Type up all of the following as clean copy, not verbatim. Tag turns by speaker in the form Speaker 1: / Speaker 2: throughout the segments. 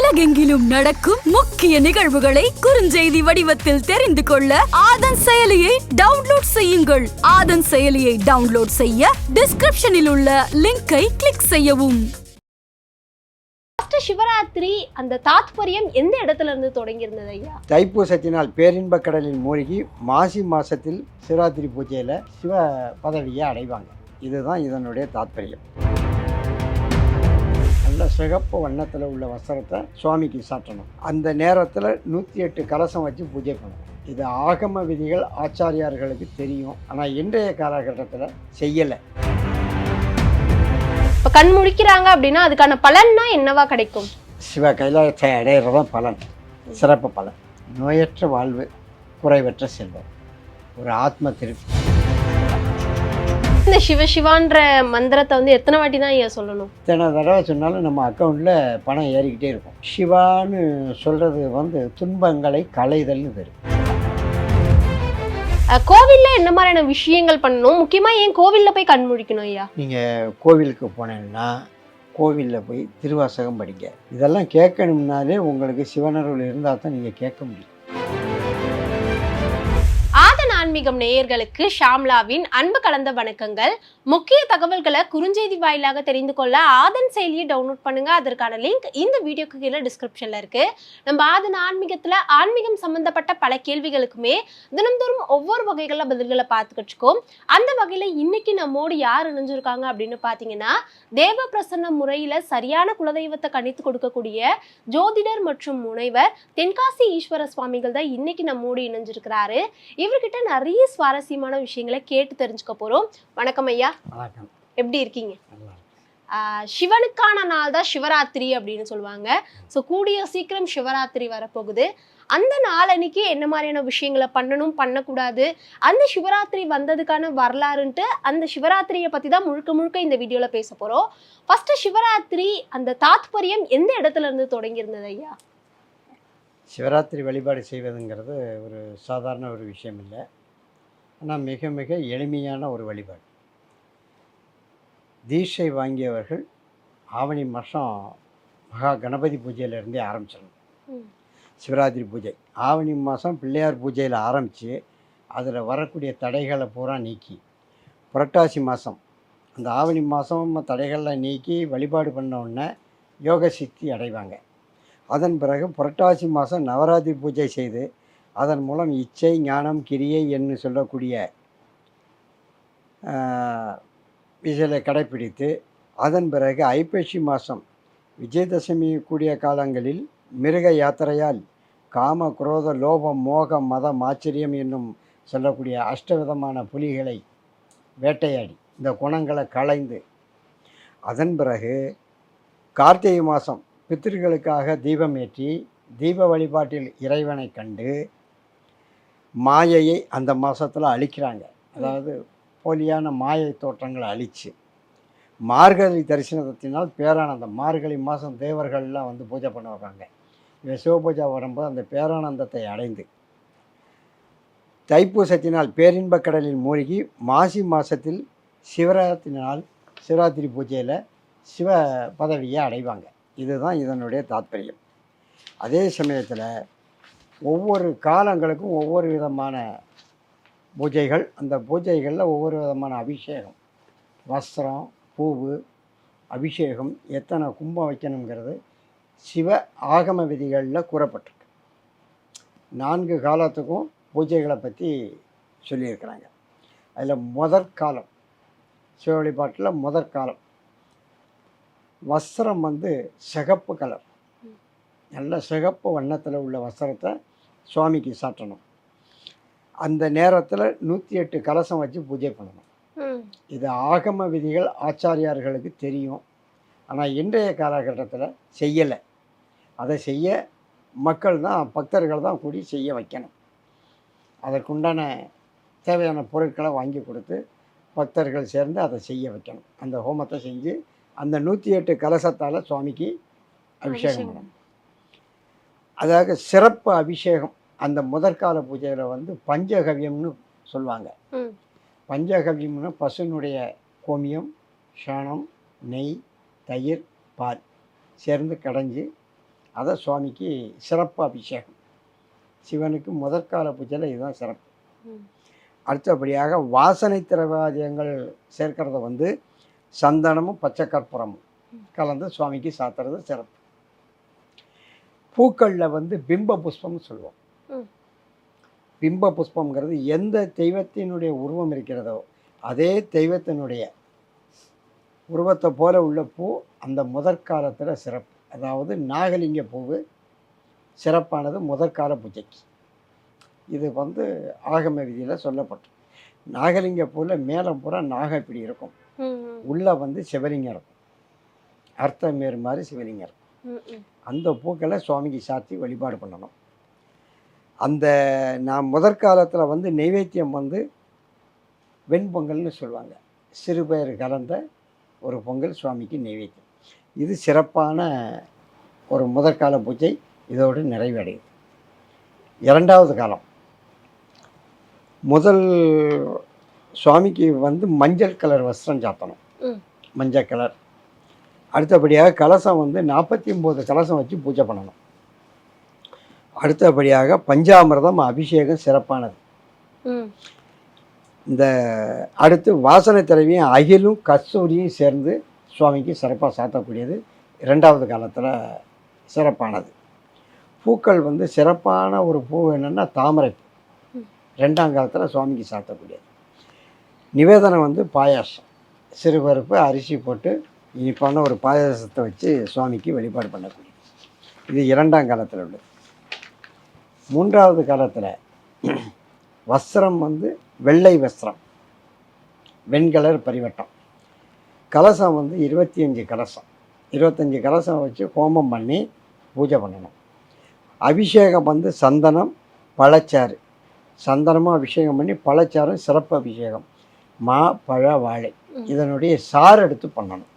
Speaker 1: உலகெங்கிலும் நடக்கும் முக்கிய நிகழ்வுகளை குறுஞ்செய்தி வடிவத்தில் தெரிந்து கொள்ள ஆதன் செயலியை டவுன்லோட் செய்யுங்கள். ஆதன் செயலியை டவுன்லோட் செய்ய டிஸ்கிரிப்ஷனில் உள்ள லிங்கை கிளிக் செய்யவும்.
Speaker 2: சிவராத்திரி அந்த தாத்பரியம் எந்த இடத்துல இருந்து தொடங்கி இருந்தது ஐயா?
Speaker 3: தைப்பூசத்தினால் பேரின்ப கடலில் மூழ்கி மாசி மாசத்தில் சிவராத்திரி பூஜையில் சிவ பதவியை அடைவாங்க. இதுதான் இதனுடைய தாத்பரியம். நல்ல சிகப்பு வண்ணத்தில் உள்ள வஸ்திரத்தை சுவாமிக்கு சாட்டணும். அந்த நேரத்தில் 108 கலசம் வச்சு பூஜை பண்ணணும். இது ஆகம விதிகள் ஆச்சாரியார்களுக்கு தெரியும். ஆனால் இன்றைய காலகட்டத்தில் செய்யலை.
Speaker 2: இப்போ கண் முழிக்கிறாங்க அப்படின்னா அதுக்கான பலன்னா என்னவா கிடைக்கும்?
Speaker 3: சிவ கைலாயத்தை அடையிறதான் பலன், சிறப்பு பலன். நோயற்ற வாழ்வு, குறைவற்ற செல்வம், ஒரு ஆத்ம திருப்தி.
Speaker 2: இந்த சிவசிவான்ற மந்திரத்தை எத்தனை வாட்டி தான் ஐயா சொல்லணும்?
Speaker 3: எத்தனை தடவை சொன்னாலும் நம்ம அக்கௌண்ட்டில் பணம் ஏறிக்கிட்டே இருக்கும். சிவான்னு சொல்கிறது துன்பங்களை களைதல்னு பேர்.
Speaker 2: கோவில்ல என்ன மாதிரியான விஷயங்கள் பண்ணணும்? முக்கியமாக ஏன் கோவிலில் போய் கண் முழிக்கணும் ஐயா?
Speaker 3: நீங்கள் கோவிலுக்கு போனீங்கன்னா கோவிலில் போய் திருவாசகம் படிங்க. இதெல்லாம் கேட்கணும்னாலே உங்களுக்கு சிவனருள் இருந்தால் தான் நீங்கள் கேட்க முடியும்.
Speaker 2: ஆன்மீகம் நேயர்களுக்கு ஷாம்லாவின் அன்பு கலந்த வணக்கங்கள். முக்கிய தகவல்களை குறுஞ்செய்தி வாயிலாக தெரிந்து கொள்ள ஆதன் செயலியை டவுன்லோட் பண்ணுங்க. அதற்கான லிங்க் இந்த வீடியோக்கு கீழே டிஸ்கிரிப்ஷன்ல இருக்கு. நம்ம ஆதன் ஆன்மீகத்துல ஆன்மீகம் சம்பந்தப்பட்ட பல கேள்விகளுக்குமே தினம்தோறும் ஒவ்வொரு வகைகள பதில்களை பார்த்துக்கிட்டுருக்கோம். அந்த வகையில இன்னைக்கு நம்மோடு யார் இணைஞ்சிருக்காங்க அப்படின்னு பாத்தீங்கன்னா, தேவ பிரசன்ன முறையில சரியான குலதெய்வத்தை கணித்து கொடுக்கக்கூடிய ஜோதிடர் மற்றும் முனைவர் தென்காசி ஈஸ்வர சுவாமிகள் தான் இன்னைக்கு நம்மோடு இணைஞ்சிருக்கிறாரு. இவர்கிட்ட நிறைய சுவாரஸ்யமான விஷயங்களை கேட்டு தெரிஞ்சுக்க போறோம். வணக்கம் ஐயா.
Speaker 3: வணக்கம்.
Speaker 2: எப்படி இருக்கீங்க? சிவனுக்கான நாள் தான் சிவராத்திரி அப்படின்னு சொல்லுவாங்க. ஸோ கூடிய சீக்கிரம் சிவராத்திரி வரப்போகுது. அந்த நாள் அன்னைக்கு என்ன மாதிரியான விஷயங்களை பண்ணணும், பண்ணக்கூடாது, அந்த சிவராத்திரி வந்ததுக்கான வரலாறுன்ட்டு அந்த சிவராத்திரியை பற்றி தான் முழுக்க முழுக்க இந்த வீடியோவில் பேச போகிறோம். ஃபர்ஸ்ட் சிவராத்திரி அந்த தாத்பரியம் எந்த இடத்துல இருந்து தொடங்கி இருந்தது ஐயா?
Speaker 3: சிவராத்திரி வழிபாடு செய்வதுங்கிறது ஒரு சாதாரண ஒரு விஷயம் இல்லை. ஆனால் மிக மிக எளிமையான ஒரு வழிபாடு. தீட்சை வாங்கியவர்கள் ஆவணி மாதம் மகா கணபதி பூஜையிலேருந்தே ஆரம்பிச்சிடணும். சிவராத்திரி பூஜை ஆவணி மாதம் பிள்ளையார் பூஜையில் ஆரம்பித்து அதில் வரக்கூடிய தடைகளை பூரா நீக்கி, புரட்டாசி மாதம் அந்த ஆவணி மாதம் தடைகளை நீக்கி வழிபாடு பண்ணோடனே யோக சக்தி அடைவாங்க. அதன் பிறகு புரட்டாசி மாதம் நவராத்திரி பூஜை செய்து அதன் மூலம் இச்சை ஞானம் கிரியை என்று சொல்லக்கூடிய விஷயத்தை கடைப்பிடித்து, அதன் பிறகு ஐப்பசி மாதம் விஜயதசமி கூடிய காலங்களில் மிருக யாத்திரையால் காம குரோத லோபம் மோகம் மதம் ஆச்சரியம் என்னும் சொல்லக்கூடிய அஷ்டவிதமான புலிகளை வேட்டையாடி இந்த குணங்களை களைந்து, அதன் பிறகு கார்த்திகை மாதம் பித்திருக்களுக்காக தீபம் ஏற்றி தீப வழிபாட்டில் இறைவனை கண்டு மாயையை அந்த மாதத்தில் அழிக்கிறாங்க. அதாவது போலியான மாயை தோற்றங்களை அழித்து மார்கழி தரிசனத்தினால் பேரானந்தம். மார்கழி மாதம் தேவர்கள்லாம் பூஜை பண்ண வர்றாங்க. இவன் சிவபூஜை வரும்போது அந்த பேரானந்தத்தை அடைந்து தைப்பூசத்தினால் பேரின்ப கடலில் மூழ்கி மாசி மாதத்தில் சிவராத்திரி பூஜையில் சிவ பதவியை அடைவாங்க. இதுதான் இதனுடைய தாத்பரியம். அதே சமயத்தில் ஒவ்வொரு காலங்களுக்கும் ஒவ்வொரு விதமான பூஜைகள், அந்த பூஜைகளில் ஒவ்வொரு விதமான அபிஷேகம், வஸ்திரம், பூவு, அபிஷேகம், எத்தனை கும்பம் வைக்கணுங்கிறது சிவ ஆகம விதிகளில் கூறப்பட்டிருக்கு. 4 காலத்துக்கும் பூஜைகளை பற்றி சொல்லியிருக்கிறாங்க. அதில் முதற்காலம் சிவ வழிபாட்டில் முதற்காலம் வஸ்திரம் சிகப்பு கலர், நல்ல சிகப்பு வண்ணத்தில் உள்ள வஸ்திரத்தை சுவாமிக்கு சாட்டணும். அந்த நேரத்தில் 108 கலசம் வச்சு பூஜை பண்ணணும். இது ஆகம விதிகள் ஆச்சாரியார்களுக்கு தெரியும். ஆனால் இன்றைய காலகட்டத்தில் செய்யலை. அதை செய்ய மக்கள் தான், பக்தர்கள் தான் கூடி செய்ய வைக்கணும். அதற்குண்டான தேவையான பொருட்களை வாங்கி கொடுத்து பக்தர்கள் சேர்ந்து அதை செய்ய வைக்கணும். அந்த ஹோமத்தை செஞ்சு அந்த 108 கலசத்தால் சுவாமிக்கு அபிஷேகம் பண்ணணும். அதாவது சிறப்பு அபிஷேகம். அந்த முதற்கால பூஜையில் பஞ்சகவ்யம்னு சொல்லுவாங்க. பஞ்சகவ்யம்னு பசுனுடைய கோமியம், சாணம், நெய், தயிர், பால் சேர்ந்து கடைஞ்சி அதை சுவாமிக்கு சிறப்பு அபிஷேகம். சிவனுக்கு முதற்கால பூஜையில் இதுதான் சிறப்பு. அடுத்தபடியாக வாசனை திரவியங்கள் சேர்க்கிறத வந்து சந்தனமும் பச்சை கற்பூரமும் கலந்து சுவாமிக்கு சாத்துறது சிறப்பு. பூக்களில் வந்து பிம்ப புஷ்பம்னு சொல்லுவோம். பிம்ப புஷ்பம்ங்கிறது எந்த தெய்வத்தினுடைய உருவம் இருக்கிறதோ அதே தெய்வத்தினுடைய உருவத்தை போல உள்ள பூ அந்த முதற்காலத்தில் சிறப்பு. அதாவது நாகலிங்க பூவு சிறப்பானது முதற்கால பூஜைக்கு. இது வந்து ஆகம விதியில் சொல்லப்பட்டு, நாகலிங்க பூவில் மேலே பூரா நாகம் இப்படி இருக்கும், உள்ளே வந்து சிவலிங்கம் இருக்கும், அர்த்தமேறு மாதிரி சிவலிங்கம் இருக்கும். அந்த பூக்களை சுவாமிக்கு சாத்தி வழிபாடு பண்ணணும். அந்த நான் முதற்காலத்தில் வந்து நைவேத்தியம் வந்து வெண்பொங்கல்னு சொல்லுவாங்க. சிறுபயிறு கலந்த ஒரு பொங்கல் சுவாமிக்கு நைவேத்தியம். இது சிறப்பான ஒரு முதற்கால பூஜை இதோடு நிறைவடையுது. இரண்டாவது காலம் முதல் சுவாமிக்கு வந்து மஞ்சள் கலர் வஸ்திரம் சாத்தணும், மஞ்சள் கலர். அடுத்தபடியாக கலசம் வந்து 49 கலசம் வச்சு பூஜை பண்ணணும். அடுத்தபடியாக பஞ்சாமிர்தம் அபிஷேகம் சிறப்பானது. இந்த அடுத்து வாசனை திரவியம் அகிலும் கஸ்தூரியும் சேர்ந்து சுவாமிக்கு சிறப்பாக சாத்தக்கூடியது இரண்டாவது காலத்தில் சிறப்பானது. பூக்கள் வந்து சிறப்பான ஒரு பூ என்னென்னா தாமரை பூ, ரெண்டாம் காலத்தில் சுவாமிக்கு சாத்தக்கூடியது. நிவேதனம் வந்து பாயாசம், சிறுபருப்பு அரிசி போட்டு இனிப்பான ஒரு பாயாசத்தை வச்சு சுவாமிக்கு வழிபாடு பண்ணக்கூடியது. இது இரண்டாம் காலத்தில் உள்ளது. மூன்றாவது காலத்தில் வஸ்திரம் வந்து வெள்ளை வஸ்திரம், வெண்கலர் பரிவட்டம். கலசம் வந்து 25 கலசம், 25 கலசம் வச்சு ஹோமம் பண்ணி பூஜை பண்ணணும். அபிஷேகம் வந்து சந்தனம் பழச்சாறு, சந்தனமும் அபிஷேகம் பண்ணி பழச்சாரும் சிறப்பு அபிஷேகம். மா பழ வாழை இதனுடைய சாறு எடுத்து பண்ணணும்.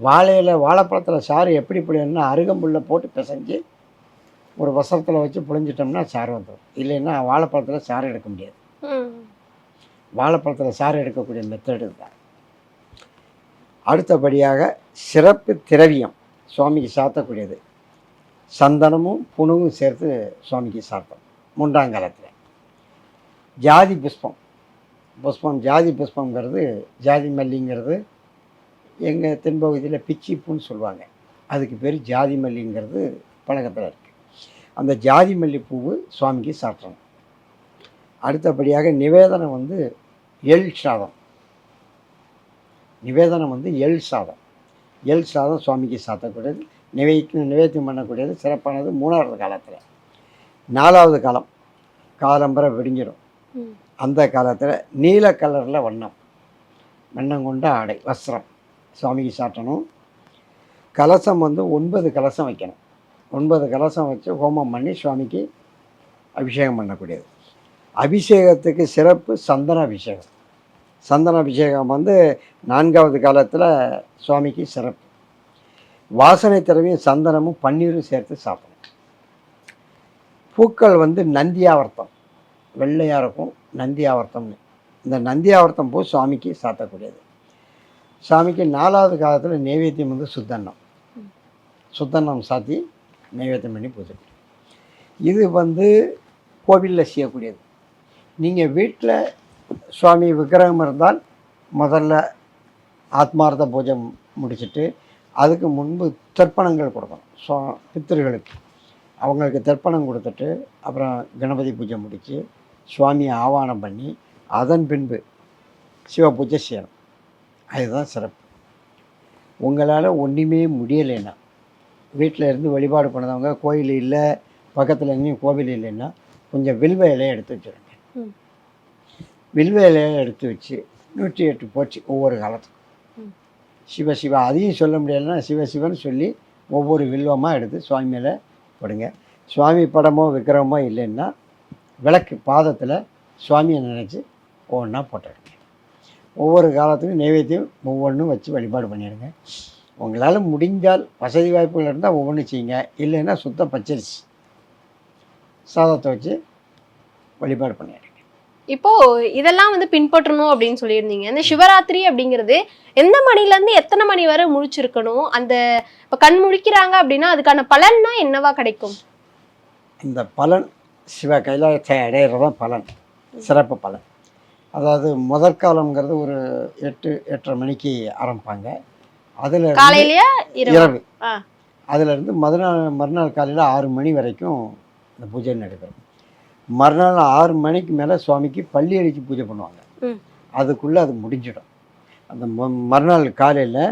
Speaker 3: வாழையில் வாழைப்பழத்தில் சாறு எப்படி பிடிக்கணும்னா அருகம்புல்லை போட்டு பிசைஞ்சு ஒரு வசரத்தில் வச்சு புழிஞ்சிட்டோம்னா சாறு வந்துடும். இல்லைன்னா வாழைப்பழத்தில் சாறு எடுக்க முடியாது. வாழைப்பழத்தில் சாறு எடுக்கக்கூடிய மெத்தடு தான். அடுத்தபடியாக சிறப்பு திரவியம் சுவாமிக்கு சாத்தக்கூடியது சந்தனமும் புணுவும் சேர்த்து சுவாமிக்கு சாத்தம். மூன்றாம் காலத்தில் ஜாதி புஷ்பம் ஜாதி புஷ்பங்கிறது ஜாதி மல்லிங்கிறது எங்கள் தென்பகுதியில் பிச்சி பூன்னு சொல்லுவாங்க. அதுக்கு பேர் ஜாதி மல்லிங்கிறது பழக்கத்தில் இருக்குது. அந்த ஜாதி மல்லி பூவு சுவாமிக்கு சாத்தணும். அடுத்தபடியாக நிவேதனம் வந்து எள் சாதம். நிவேதனம் வந்து எள் சாதம் சுவாமிக்கு சாத்தக்கூடியது, நிவேத்தியம் பண்ணக்கூடியது சிறப்பானது மூணாவது காலத்தில். நாலாவது காலம் காலம்பரை விடிஞ்சிடும். அந்த காலத்தில் நீல கலரில் வண்ணம் கொண்ட ஆடை வஸ்திரம் சுவாமிக்கு சாட்டணும். கலசம் வந்து 9 கலசம் வைக்கணும். 9 கலசம் வச்சு ஹோமம் பண்ணி சுவாமிக்கு அபிஷேகம் பண்ணக்கூடியது. அபிஷேகத்துக்கு சிறப்பு சந்தன அபிஷேகம். சந்தன அபிஷேகம் வந்து 4வது காலத்தில் சுவாமிக்கு சிறப்பு. வாசனை திரவியம் சந்தனமும் பன்னீரும் சேர்த்து சாப்பிடணும். பூக்கள் வந்து நந்தியாவர்த்தம், வெள்ளையாக இருக்கும் நந்தியாவர்த்தம்னு. இந்த நந்தியாவர்த்தம் பூ சுவாமிக்கு சாத்தக்கூடியது. சுவாமிக்கு 4வது காலத்தில் நைவேத்தியம் வந்து சுத்தன்னம் சாத்தி நைவேத்தியம் பண்ணி பூஜை. இது வந்து கோவிலில் செய்யக்கூடியது. நீங்கள் வீட்டில் சுவாமி விக்கிரகம் இருந்தால் முதல்ல ஆத்மார்த்த பூஜை முடிச்சுட்டு அதுக்கு முன்பு தர்ப்பணங்கள் கொடுக்கணும். பித்திருகளுக்கு அவங்களுக்கு தர்ப்பணம் கொடுத்துட்டு அப்புறம் கணபதி பூஜை முடித்து சுவாமியை ஆவானம் பண்ணி அதன் பின்பு சிவ பூஜை செய்யணும். அதுதான் சிறப்பு. உங்களால் ஒன்றுமே முடியலைன்னா வீட்டில் இருந்து வழிபாடு பண்ணதவங்க கோயில் இல்லை, பக்கத்தில் எங்கேயும் கோவில் இல்லைன்னா கொஞ்சம் வில்வ இலையை எடுத்து வச்சுருங்க. வில்வ இலையை எடுத்து வச்சு 108 போச்சு ஒவ்வொரு காலத்துக்கும். சிவசிவா அதையும் சொல்ல முடியலைன்னா சிவசிவன்னு சொல்லி ஒவ்வொரு வில்வமாக எடுத்து சுவாமி மேலே போடுங்க. சுவாமி படமோ விக்கிரமோ இல்லைன்னா விளக்கு பாதத்தில் சுவாமியை நினச்சி ஒவ்வொன்றா போட்டுடுங்க. ஒவ்வொரு காலத்துக்கும் நைவேத்தியம் ஒவ்வொன்றும் வச்சு வழிபாடு பண்ணிடுங்க. உங்களால் முடிஞ்சால் வசதி வாய்ப்புகள் இருந்தால் ஒவ்வொன்றும் செய்யுங்க. இல்லைன்னா சுத்த பச்சரிசி சாதத்தை வச்சு வழிபாடு பண்ணிடுங்க.
Speaker 2: இப்போ இதெல்லாம் வந்து பின்பற்றணும் அப்படின்னு சொல்லியிருந்தீங்க. இந்த சிவராத்திரி அப்படிங்கிறது எந்த மணில இருந்து எத்தனை மணி வரை முழிச்சிருக்கணும்? அந்த இப்ப கண் முழிக்கிறாங்க அப்படின்னா அதுக்கான பலன்னா என்னவா கிடைக்கும்?
Speaker 3: இந்த பலன் சிவ கைலாயத்தை அடையிறதான் பலன், சிறப்பு பலன். அதாவது முதற்காலம்ங்கிறது ஒரு 8-8:30 மணிக்கு ஆரம்பிப்பாங்க. அதில்
Speaker 2: காலையிலயா
Speaker 3: இரவு
Speaker 2: ஆ.
Speaker 3: அதிலிருந்து மறுநாள் காலையில் 6 மணி வரைக்கும் இந்த பூஜை நடைபெறும். மறுநாள் 6 மணிக்கு மேலே சுவாமிக்கு பள்ளி அடித்து பூஜை பண்ணுவாங்க. அதுக்குள்ளே அது முடிஞ்சிடும். அந்த மறுநாள் காலையில்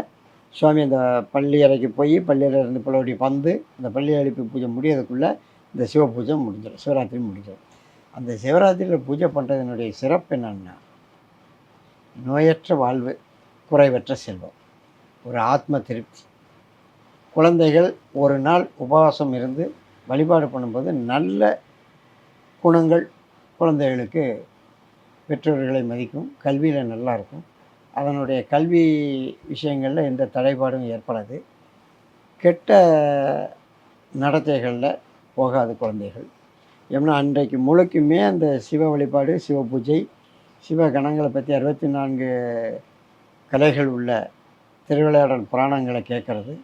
Speaker 3: சுவாமி அந்த பள்ளி அறைக்கு போய் பள்ளியில் இருந்து பலபடி வந்து அந்த பள்ளி அழைப்பு பூஜை முடியறதுக்குள்ளே இந்த சிவ பூஜை முடிஞ்சிடும், சிவராத்திரி முடிஞ்சிடும். அந்த சிவராத்திரியில் பூஜை பண்ணுறதுனுடைய சிறப்பு என்னன்னா, நோயற்ற வாழ்வு, குறைவற்ற செல்வம், ஒரு ஆத்ம திருப்தி. குழந்தைகள் ஒரு நாள் உபவாசம் இருந்து வழிபாடு பண்ணும்போது நல்ல குணங்கள் குழந்தைகளுக்கு பெற்றோர்களை மதிக்கும், கல்வியில் நல்லா இருக்கும். அதனுடைய கல்வி விஷயங்களில் எந்த தடைபாடும் ஏற்படாது. கெட்ட நடத்தைகளில் போகாது குழந்தைகள். ஏன்னா அன்றைக்கு முழுக்குமே அந்த சிவ வழிபாடு, சிவ பூஜை, சிவ கணங்களை பற்றி 64 கலைகள் உள்ள திருவிளையாடல் புராணங்களை கேட்குறது,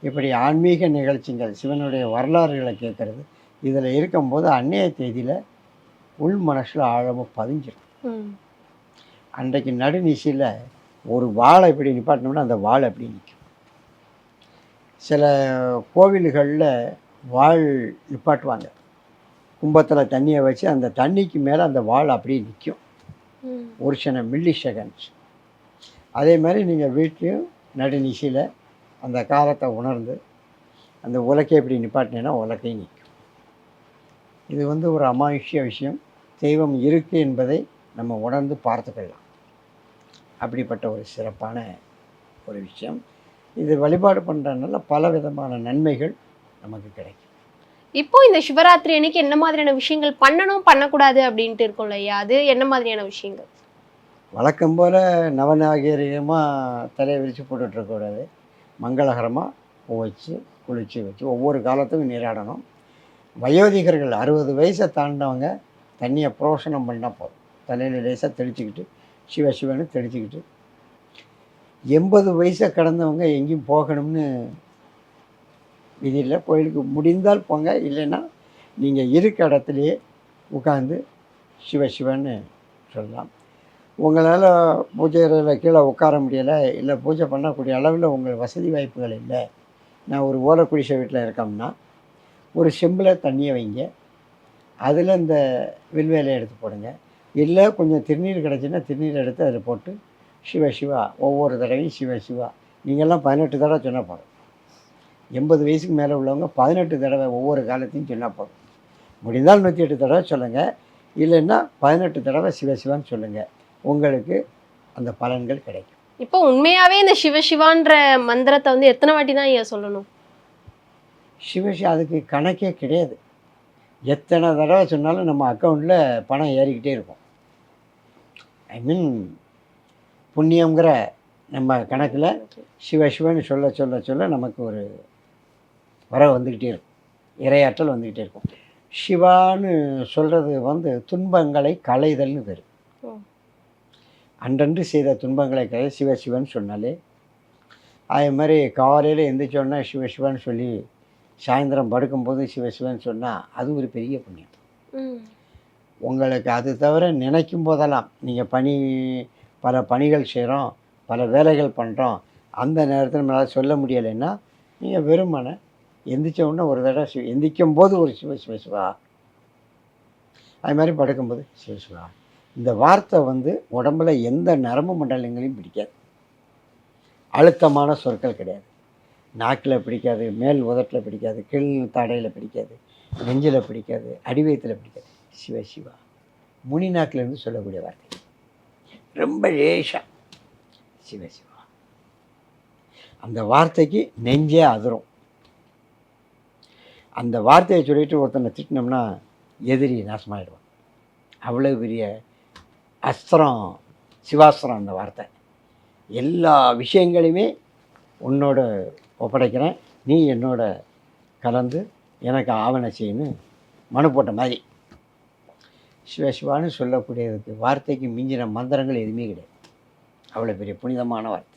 Speaker 3: இப்படி ஆன்மீக நிகழ்ச்சிகள், சிவனுடைய வரலாறுகளை கேட்குறது, இதில் இருக்கும்போது அன்னைய தேதியில் உள் மனசில் ஆழமாக பதிஞ்சிடும். அன்றைக்கு நடுநிசையில் ஒரு வாழை இப்படி நிப்பாட்டினோம்னா அந்த வாழை அப்படி நிற்கும். சில கோவில்களில் வாள் நிப்பாட்டுவாங்க, கும்பத்தில் தண்ணியை வச்சு அந்த தண்ணிக்கு மேலே அந்த வாள் அப்படியே நிற்கும் ஒரு சில மில்லி செகண்ட்ஸ். அதே மாதிரி நீங்கள் வீட்லேயும் நடுநிசையில் அந்த காலத்தை உணர்ந்து அந்த உலக்கை எப்படி நிப்பாட்டினீங்கன்னா உலக்கை நிற்கும். இது வந்து ஒரு அமானுஷ்ய விஷயம். தெய்வம் இருக்குது என்பதை நம்ம உணர்ந்து பார்த்துக்கலாம். அப்படிப்பட்ட ஒரு சிறப்பான ஒரு விஷயம். இது வழிபாடு பண்ணுறதுனால பல விதமான நன்மைகள் நமக்கு கிடைக்கும்.
Speaker 2: இப்போ இந்த சிவராத்திரி அன்னைக்கு என்ன மாதிரியான விஷயங்கள் பண்ணணும் பண்ணக்கூடாது அப்படின்ட்டு இருக்கும் இல்லையா, அது என்ன மாதிரியான விஷயங்கள்?
Speaker 3: வழக்கம் போல் நவநாகரிகமாக தலையை விரித்து போட்டுட்ருக்கக்கூடாது. மங்களகரமாக பூ வச்சு குளித்து வச்சு ஒவ்வொரு காலத்துக்கும் நீராடணும். வயோதிகர்கள் 60 வயசை தாண்டினவங்க தண்ணியை புரோஷனம் பண்ணால் போதும். தலையில் லேசாக தெளிச்சிக்கிட்டு சிவ சிவன்னு தெளிச்சிக்கிட்டு, 80 வயசை கடந்தவங்க எங்கேயும் போகணும்னு விதியில், கோயிலுக்கு முடிந்தால் போங்க, இல்லைன்னா நீங்கள் இருக்க இடத்துலையே உட்காந்து சிவ சிவன்னு சொல்லலாம். உங்களால் பூஜை அறையில் கீழே உட்கார முடியலை, இல்லை பூஜை பண்ணக்கூடிய அளவில் உங்கள் வசதி வாய்ப்புகள் இல்லை, நான் ஒரு ஓலை குடிசை வீட்டில் இருக்கோம்னா ஒரு செம்பில் தண்ணியை வைங்க, அதில் இந்த வில்வேலையை எடுத்து போடுங்க. இல்லை கொஞ்சம் திருநீர் கிடச்சின்னா திருநீர் எடுத்து அதில் போட்டு சிவ சிவா ஒவ்வொரு தடவையும் சிவ சிவா. நீங்கள்லாம் 18 தடவை சொன்னால் போதும். 80 வயசுக்கு மேலே உள்ளவங்க 18 தடவை ஒவ்வொரு காலத்தையும் சொன்னால் போதும். முடிந்தால் 108 தடவை சொல்லுங்கள், இல்லைன்னா 18 தடவை சிவசிவான்னு சொல்லுங்கள். உங்களுக்கு அந்த பலன்கள் கிடைக்கும்.
Speaker 2: இப்போ உண்மையாவே இந்த சிவசிவான்ற மந்திரத்தை வந்து எத்தனை வாட்டி தான் ஐயா சொல்லணும்?
Speaker 3: சிவசிவா அதுக்கு கணக்கே கிடையாது. எத்தனை தடவை சொன்னாலும் நம்ம அக்கௌண்ட்டில் பணம் ஏறிக்கிட்டே இருக்கும். ஐ மீன் புண்ணியங்கிற நம்ம கணக்கில் சிவசிவன்னு சொல்ல சொல்ல சொல்ல நமக்கு ஒரு வரவு வந்துக்கிட்டே இருக்கும், இறையாற்றல் வந்துக்கிட்டே இருக்கும். சிவான்னு சொல்கிறது வந்து துன்பங்களை களைதல்னு பேர். அன்றன்று செய்த துன்பங்களை கலை சிவசிவன் சொன்னாலே. அதே மாதிரி காலையில் எந்திரிச்சோன்னா சிவசிவன் சொல்லி சாயந்தரம் படுக்கும்போது சிவசிவன் சொன்னால் அது ஒரு பெரிய புண்ணியம். உங்களுக்கு அது தவிர நினைக்கும் போதெல்லாம் நீங்கள் பல பணிகள் செய்கிறோம், பல வேலைகள் பண்ணுறோம், அந்த நேரத்தில் நம்மளால் சொல்ல முடியலைன்னா நீங்கள் வெறுமனை எந்திரிச்சோன்னா ஒரு தடவை எந்திரிக்கும் போது ஒரு சிவசிவா, அது மாதிரி படுக்கும்போது சிவசிவா. இந்த வார்த்தை வந்து உடம்புல எந்த நரம்பு மண்டலங்களையும் பிடிக்காது. அழுத்தமான சொற்கள் கிடையாது. நாக்கில் பிடிக்காது, மேல் உதட்டில் பிடிக்காது, கீழ் தாடையில் பிடிக்காது, நெஞ்சில் பிடிக்காது, அடிவயத்தில் பிடிக்காது. சிவசிவா முனி நாக்கிலேருந்து சொல்லக்கூடிய வார்த்தை, ரொம்ப லேசாக சிவசிவா. அந்த வார்த்தைக்கு நெஞ்சே அதிரும். அந்த வார்த்தையை சொல்லிட்டு ஒருத்தனை திட்டினோம்னா எதிரி நாசமாகிடுவான். அவ்வளோ பெரிய அஸ்திரம், சிவாஸ்திரம் அந்த வார்த்தை. எல்லா விஷயங்களையுமே உன்னோட ஒப்படைக்கிறேன், நீ என்னோட கலந்து எனக்கு ஆவண செய்யணும் மனு போட்ட மாதிரி. சிவசிவான்னு சொல்லக்கூடியதுக்கு வார்த்தைக்கு மிஞ்சின மந்திரங்கள் எதுவுமே கிடையாது. அவ்வளோ பெரிய புனிதமான வார்த்தை.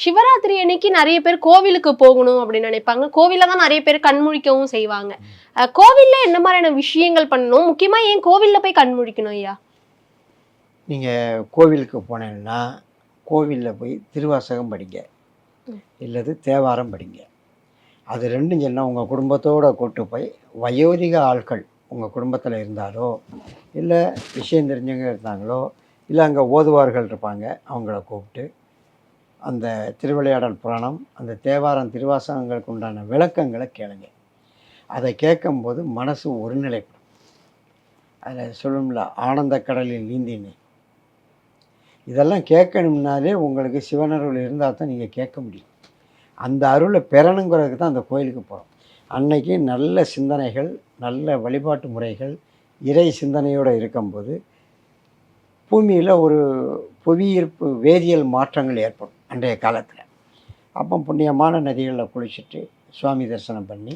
Speaker 2: சிவராத்திரி அன்னைக்கு நிறைய பேர் கோவிலுக்கு போகணும் அப்படின்னு நினைப்பாங்க. கோவில்ல தான் நிறைய பேர் கண்முழிக்கவும் செய்வாங்க. கோவில்ல என்ன மாதிரியான விஷயங்கள் பண்ணணும், முக்கியமா ஏன் கோவில்ல போய் கண்முழிக்கணும் ஐயா?
Speaker 3: நீங்கள் கோவிலுக்கு போனீங்கன்னா கோவிலில் போய் திருவாசகம் படிங்க, இல்லது தேவாரம் படிங்க. அது ரெண்டும் சொன்னால் உங்கள் குடும்பத்தோடு கூட்டு போய் வயோதிக ஆட்கள் உங்கள் குடும்பத்தில் இருந்தாலோ, இல்லை விஷயம் தெரிஞ்சவங்க இருந்தாங்களோ, இல்லை அங்கே ஓதுவார்கள் இருப்பாங்க, அவங்கள கூப்பிட்டு அந்த திருவிளையாடல் புராணம், அந்த தேவாரம் திருவாசகங்களுக்கு உண்டான விளக்கங்களை கேளுங்க. அதை கேட்கும்போது மனசு ஒருநிலைப்படும். அதில் சொல்லும்ல, ஆனந்த கடலில் நீந்தினே. இதெல்லாம் கேட்கணும்னாலே உங்களுக்கு சிவனருள் இருந்தால் தான் நீங்கள் கேட்க முடியும். அந்த அருளை பெறணுங்கிறதுக்கு தான் அந்த கோயிலுக்கு போகிறோம். அன்னைக்கு நல்ல சிந்தனைகள், நல்ல வழிபாட்டு முறைகள், இறை சிந்தனையோடு இருக்கும்போது பூமியில் ஒரு புவியீர்ப்பு வேதியியல் மாற்றங்கள் ஏற்படும் அன்றைய காலத்தில். அப்போ புண்ணியமான நதிகளில் குளிச்சுட்டு சுவாமி தரிசனம் பண்ணி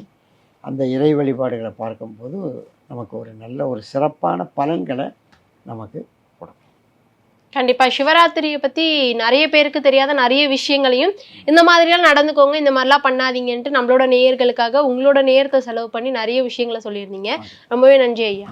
Speaker 3: அந்த இறை வழிபாடுகளை பார்க்கும்போது நமக்கு ஒரு நல்ல ஒரு சிறப்பான பலன்களை நமக்கு கொடுக்கும்.
Speaker 2: கண்டிப்பா சிவராத்திரியை பத்தி நிறைய பேருக்கு தெரியாத நிறைய விஷயங்களையும், இந்த மாதிரிலாம் நடந்துக்கோங்க, இந்த மாதிரிலாம் பண்ணாதீங்கன்ட்டு நம்மளோட நேயர்களுக்காக உங்களோட நேரத்தை செலவு பண்ணி நிறைய விஷயங்களை சொல்லியிருந்தீங்க. ரொம்பவே நன்றி ஐயா.